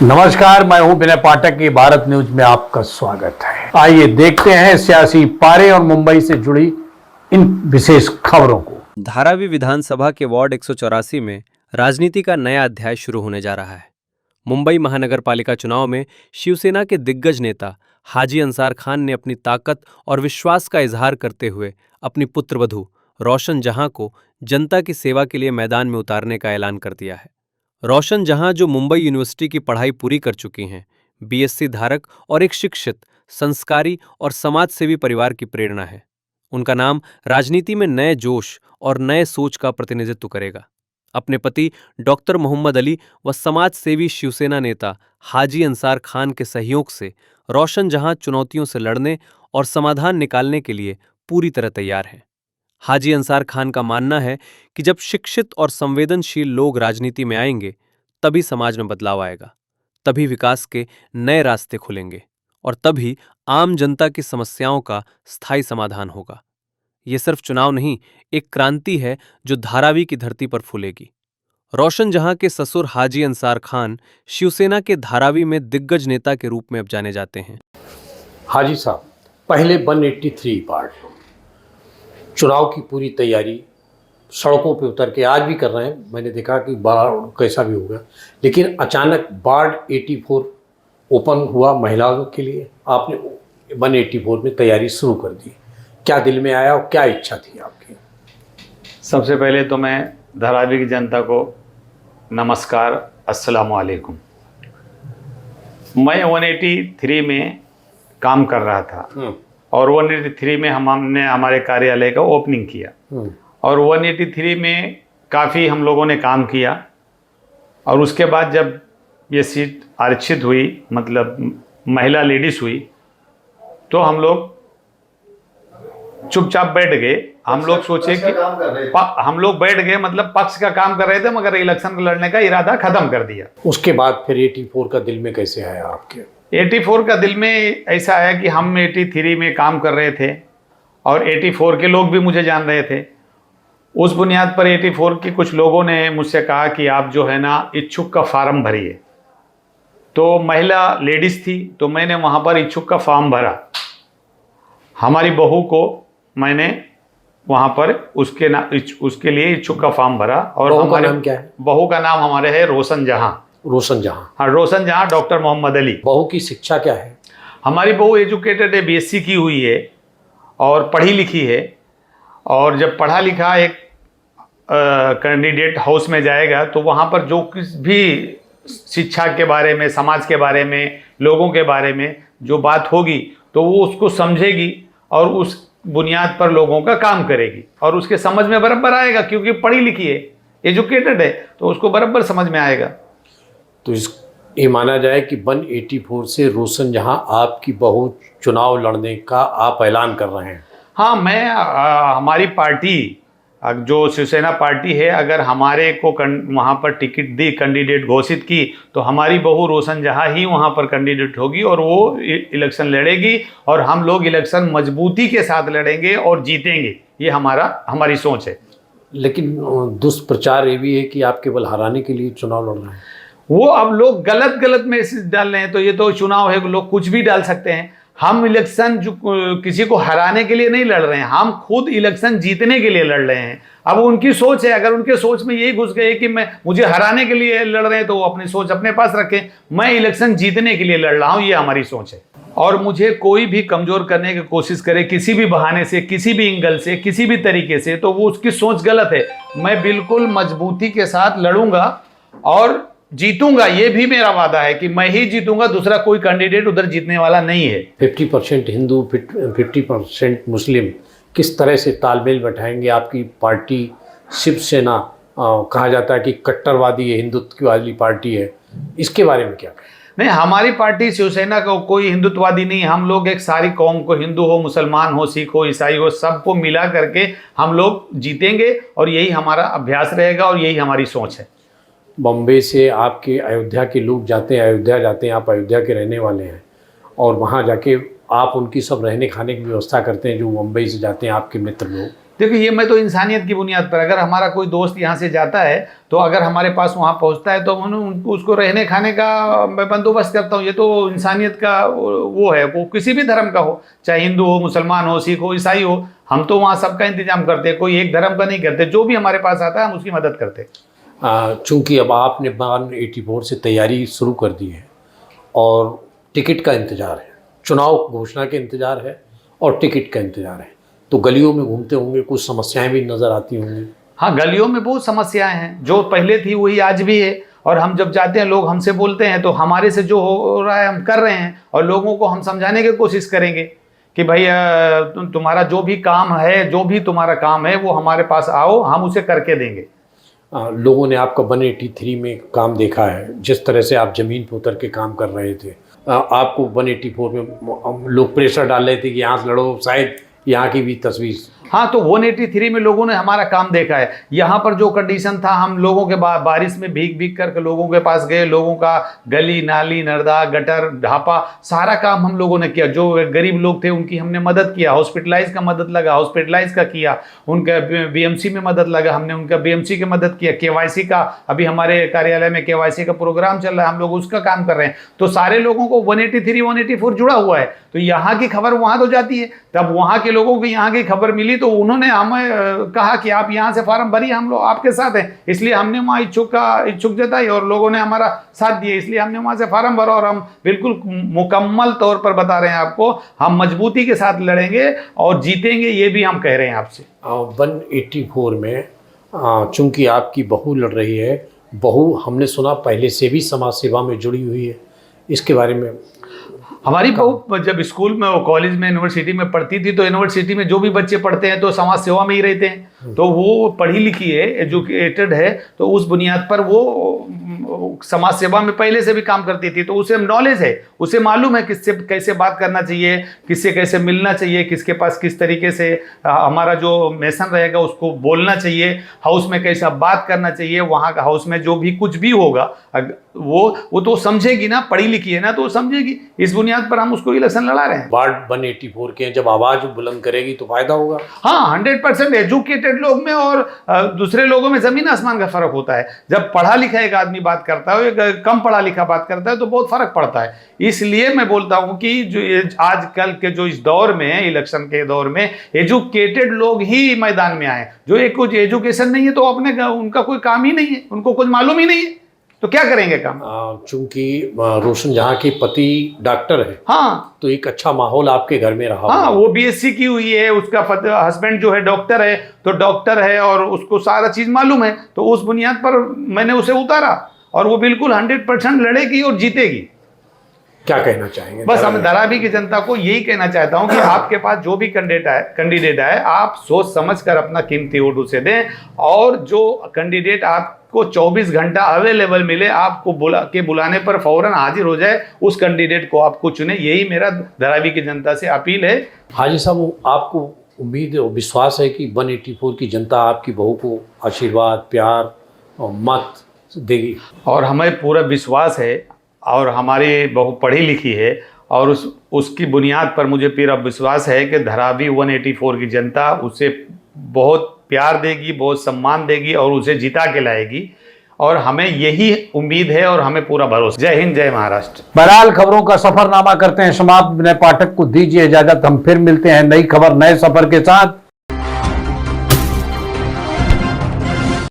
नमस्कार, मैं हूं विनय पाठक की भारत न्यूज में आपका स्वागत है। आइए देखते हैं सियासी पारे और मुंबई से जुड़ी इन विशेष खबरों को। धारावी विधानसभा के वार्ड 184 में राजनीति का नया अध्याय शुरू होने जा रहा है। मुंबई महानगर पालिका चुनाव में शिवसेना के दिग्गज नेता हाजी अंसार खान ने अपनी ताकत और विश्वास का इजहार करते हुए अपनी पुत्रवधू रोशन जहां को जनता की सेवा के लिए मैदान में उतारने का ऐलान कर दिया है। रोशन जहां, जो मुंबई यूनिवर्सिटी की पढ़ाई पूरी कर चुकी हैं, बीएससी धारक और एक शिक्षित, संस्कारी और समाजसेवी परिवार की प्रेरणा है। उनका नाम राजनीति में नए जोश और नए सोच का प्रतिनिधित्व करेगा। अपने पति डॉक्टर मोहम्मद अली व समाजसेवी शिवसेना नेता हाजी अंसार खान के सहयोग से रोशन जहां चुनौतियों से लड़ने और समाधान निकालने के लिए पूरी तरह तैयार हैं। हाजी अंसार खान का मानना है कि जब शिक्षित और संवेदनशील लोग राजनीति में आएंगे, तभी समाज में बदलाव आएगा, तभी विकास के नए रास्ते खुलेंगे और तभी आम जनता की समस्याओं का स्थायी समाधान होगा। ये सिर्फ चुनाव नहीं, एक क्रांति है जो धारावी की धरती पर फूलेगी। रोशन जहां के ससुर हाजी अंसार खान शिवसेना के धारावी में दिग्गज नेता के रूप में अब जाने जाते हैं। हाजी साहब, पहले 183 वार्ड चुनाव की पूरी तैयारी सड़कों पे उतर के आज भी कर रहे हैं। मैंने देखा कि बाढ़ कैसा भी होगा, लेकिन अचानक वार्ड 84 ओपन हुआ महिलाओं के लिए। आपने 184 में तैयारी शुरू कर दी। क्या दिल में आया और क्या इच्छा थी आपकी? सबसे पहले तो मैं धारावी की जनता को नमस्कार, अस्सलाम वालेकुम। मैं 183 में काम कर रहा था और 183 में हमने हमारे कार्यालय का ओपनिंग किया और 183 में काफ़ी हम लोगों ने काम किया। और उसके बाद जब ये सीट आरक्षित हुई, मतलब महिला लेडीज हुई, तो हम लोग चुपचाप बैठ गए। हम लोग सोचे कि हम लोग बैठ गए, मतलब पक्ष का काम कर रहे थे, मगर इलेक्शन लड़ने का इरादा खत्म कर दिया। उसके बाद फिर 84 का दिल में कैसे आया आपके? 84 का दिल में ऐसा आया कि हम 83 में काम कर रहे थे और 84 के लोग भी मुझे जान रहे थे। उस बुनियाद पर 84 के कुछ लोगों ने मुझसे कहा कि आप जो है ना इच्छुक का फार्म भरिए। तो महिला लेडीज़ थी, तो मैंने वहाँ पर इच्छुक का फॉर्म भरा। हमारी बहू को मैंने वहाँ पर उसके लिए इच्छुक का फॉर्म भरा। और हमारे नाम क्या है? बहू का नाम हमारे है रोशन जहां। रोशन जहां? हाँ, रोशन जहां, डॉक्टर मोहम्मद अली। बहू की शिक्षा क्या है? हमारी बहू एजुकेटेड है, बीएससी की हुई है और पढ़ी लिखी है। और जब पढ़ा लिखा एक कैंडिडेट हाउस में जाएगा तो वहाँ पर जो किस भी शिक्षा के बारे में, समाज के बारे में, लोगों के बारे में जो बात होगी तो वो उसको समझेगी और उस बुनियाद पर लोगों का काम करेगी और उसके समझ में बराबर आएगा, क्योंकि पढ़ी लिखी है, एजुकेटेड है, तो उसको बराबर समझ में आएगा। तो ये माना जाए कि 184 से रोशन जहां आपकी बहू चुनाव लड़ने का आप ऐलान कर रहे हैं? हाँ, मैं हमारी पार्टी जो शिवसेना पार्टी है, अगर हमारे को वहाँ पर टिकट दी, कैंडिडेट घोषित की, तो हमारी बहू रोशन जहाँ ही वहाँ पर कैंडिडेट होगी और वो इलेक्शन लड़ेगी और हम लोग इलेक्शन मजबूती के साथ लड़ेंगे और जीतेंगे। ये हमारी सोच है। लेकिन दुष्प्रचार ये भी है कि आप केवल हराने के लिए चुनाव लड़ रहे हैं। वो अब लोग गलत मैसेज डाल रहे हैं, तो ये तो चुनाव है, लोग कुछ भी डाल सकते हैं। हम इलेक्शन जो किसी को हराने के लिए नहीं लड़ रहे हैं, हम खुद इलेक्शन जीतने के लिए लड़ रहे हैं। अब उनकी सोच है, अगर उनके सोच में यही घुस गए कि मुझे हराने के लिए लड़ रहे हैं, तो वो अपनी सोच अपने पास रखें। मैं इलेक्शन जीतने के लिए लड़ रहा हूँ, ये हमारी सोच है। और मुझे कोई भी कमजोर करने की कोशिश करे किसी भी बहाने से, किसी भी एंगल से, किसी भी तरीके से, तो वो उसकी सोच गलत है। मैं बिल्कुल मजबूती के साथ लड़ूंगा और जीतूंगा। ये भी मेरा वादा है कि मैं ही जीतूंगा, दूसरा कोई कैंडिडेट उधर जीतने वाला नहीं है। 50% हिंदू, 50% मुस्लिम, किस तरह से तालमेल बैठाएंगे? आपकी पार्टी शिवसेना कहा जाता है कि कट्टरवादी है, हिंदुत्व वाली पार्टी है, इसके बारे में क्या? नहीं, हमारी पार्टी शिवसेना को कोई हिंदुत्ववादी नहीं। हम लोग एक सारी कौम को, हिंदू हो, मुसलमान हो, सिख हो, ईसाई हो, सबको मिला करके हम लोग जीतेंगे और यही हमारा अभ्यास रहेगा और यही हमारी सोच है। बॉम्बे से आपके अयोध्या के लोग जाते हैं, आप अयोध्या के रहने वाले हैं, और वहाँ जाके आप उनकी सब रहने खाने की व्यवस्था करते हैं जो मुंबई से जाते हैं आपके मित्र लोग। देखिए, ये मैं तो इंसानियत की बुनियाद पर, अगर हमारा कोई दोस्त यहाँ से जाता है तो अगर हमारे पास वहाँ पहुँचता है तो उसको रहने खाने का मैं बंदोबस्त करता हूँ। ये तो इंसानियत का वो है, वो किसी भी धर्म का हो, चाहे हिंदू हो, मुसलमान हो, सिख हो, ईसाई हो, हम तो वहाँ सबका इंतजाम करते हैं, कोई एक धर्म का नहीं करते। जो भी हमारे पास आता है हम उसकी मदद करते हैं। चूँकि अब आपने 184 से तैयारी शुरू कर दी है और टिकट का इंतज़ार है, चुनाव घोषणा के इंतज़ार है और टिकट का इंतज़ार है, तो गलियों में घूमते होंगे, कुछ समस्याएं भी नज़र आती होंगी। हाँ, गलियों में बहुत समस्याएं हैं, जो पहले थी वही आज भी है। और हम जब जाते हैं, लोग हमसे बोलते हैं तो हमारे से जो हो रहा है हम कर रहे हैं, और लोगों को हम समझाने की कोशिश करेंगे कि भाई तुम्हारा जो भी काम है, जो भी तुम्हारा काम है वो हमारे पास आओ, हम उसे करके देंगे। लोगों ने आपका 183 में काम देखा है, जिस तरह से आप ज़मीन पर उतर के काम कर रहे थे। आपको 184 में लोग प्रेशर डाल रहे थे कि यहाँ से लड़ो, शायद यहाँ की भी तस्वीर। हाँ, तो 183 में लोगों ने हमारा काम देखा है। यहाँ पर जो कंडीशन था, हम लोगों के बारिश में भीग भीग करके लोगों के पास गए, लोगों का गली नाली नर्दा गटर ढापा सारा काम हम लोगों ने किया। जो गरीब लोग थे उनकी हमने मदद किया, हॉस्पिटलाइज का मदद लगा, हॉस्पिटलाइज का किया, उनका बीएमसी में मदद लगा, हमने उनका बीएमसी की मदद किया, केवाईसी का अभी हमारे कार्यालय में केवाईसी का प्रोग्राम चल रहा है, हम लोग उसका काम कर रहे हैं। तो सारे लोगों को 183 184 जुड़ा हुआ है, तो यहाँ की खबर वहाँ तो जाती है। तब वहाँ के लोगों को यहाँ की खबर मिली तो उन्होंने हमें कहा कि आप यहाँ से फार्म भरिए, हम लोग आपके साथ हैं। इसलिए हमने वहाँ इच्छुक जताई और लोगों ने हमारा साथ दिया, इसलिए हमने वहाँ से फार्म भरा। और हम बिल्कुल मुकम्मल तौर पर बता रहे हैं आपको, हम मजबूती के साथ लड़ेंगे और जीतेंगे, ये भी हम कह रहे हैं आपसे। 184 में चूंकि आपकी बहू लड़ रही है, बहू हमने सुना पहले से भी समाज सेवा में जुड़ी हुई है, इसके बारे में। हमारी बहू जब स्कूल में, कॉलेज में, यूनिवर्सिटी में पढ़ती थी, तो यूनिवर्सिटी में जो भी बच्चे पढ़ते हैं तो समाज सेवा में ही रहते हैं, तो वो पढ़ी लिखी है, एजुकेटेड है, तो उस बुनियाद पर वो समाज सेवा में पहले से भी काम करती थी, तो उसे नॉलेज है, उसे मालूम है किससे कैसे बात करना चाहिए, किससे कैसे मिलना चाहिए, किसके पास किस तरीके से हमारा जो मेसन रहेगा उसको बोलना चाहिए, हाउस में कैसा बात करना चाहिए, वहाँ का हाउस में जो भी कुछ भी होगा वो तो समझेगी ना, पढ़ी लिखी है ना, तो समझेगी। इस बुनियाद पर हम उसको इलेक्शन लड़ा रहे हैं। वार्ड 184 के जब आवाज बुलंद करेगी तो फायदा होगा। हाँ, 100% एजुकेटेड लोग में और दूसरे लोगों में जमीन आसमान का फर्क होता है। जब पढ़ा लिखा एक आदमी बात करता है, कम पढ़ा लिखा बात करता है, तो बहुत फर्क पड़ता है। इसलिए मैं बोलता हूँ कि जो आजकल के जो इस दौर में, इलेक्शन के दौर में, एजुकेटेड लोग ही मैदान में आए। जो एक कुछ एजुकेशन नहीं है तो अपने उनका कोई काम ही नहीं है, उनको कुछ मालूम ही नहीं है, तो क्या करेंगे काम। चूंकि रोशन जहाँ के पति डॉक्टर है, हाँ, तो एक अच्छा माहौल आपके घर में रहा। हाँ, वो बीएससी की हुई है, उसका हस्बैंड जो है डॉक्टर है, तो डॉक्टर है और उसको सारा चीज मालूम है, तो उस बुनियाद पर मैंने उसे उतारा और वो बिल्कुल 100% लड़ेगी और जीतेगी। क्या कहना चाहेंगे? बस हम धारावी की जनता को यही कहना चाहता हूं कि आपके पास जो भी कैंडिडेट है, आप सोच समझ कर अपना कीमती वोट उसे दें, और जो कैंडिडेट आपको 24 घंटा अवेलेबल मिले, आपको बुलाने पर फौरन हाजिर हो जाए, उस कैंडिडेट को आपको चुने। यही मेरा धारावी की जनता से अपील है। हाजी साहब, आपको उम्मीद और विश्वास है कि 184 की जनता आपकी बहू को आशीर्वाद, प्यार और मत देगी? और हमें पूरा विश्वास है, और हमारी बहू पढ़ी लिखी है, और उसकी बुनियाद पर मुझे पूरा विश्वास है कि धारावी 184 की जनता उसे बहुत प्यार देगी, बहुत सम्मान देगी और उसे जिता के लाएगी, और हमें यही उम्मीद है और हमें पूरा भरोसा। जय हिंद, जय महाराष्ट्र। बहरहाल खबरों का सफरनामा करते हैं समाप्त। नए पाठक को दीजिए इजाजत, हम फिर मिलते हैं नई खबर नए सफर के साथ।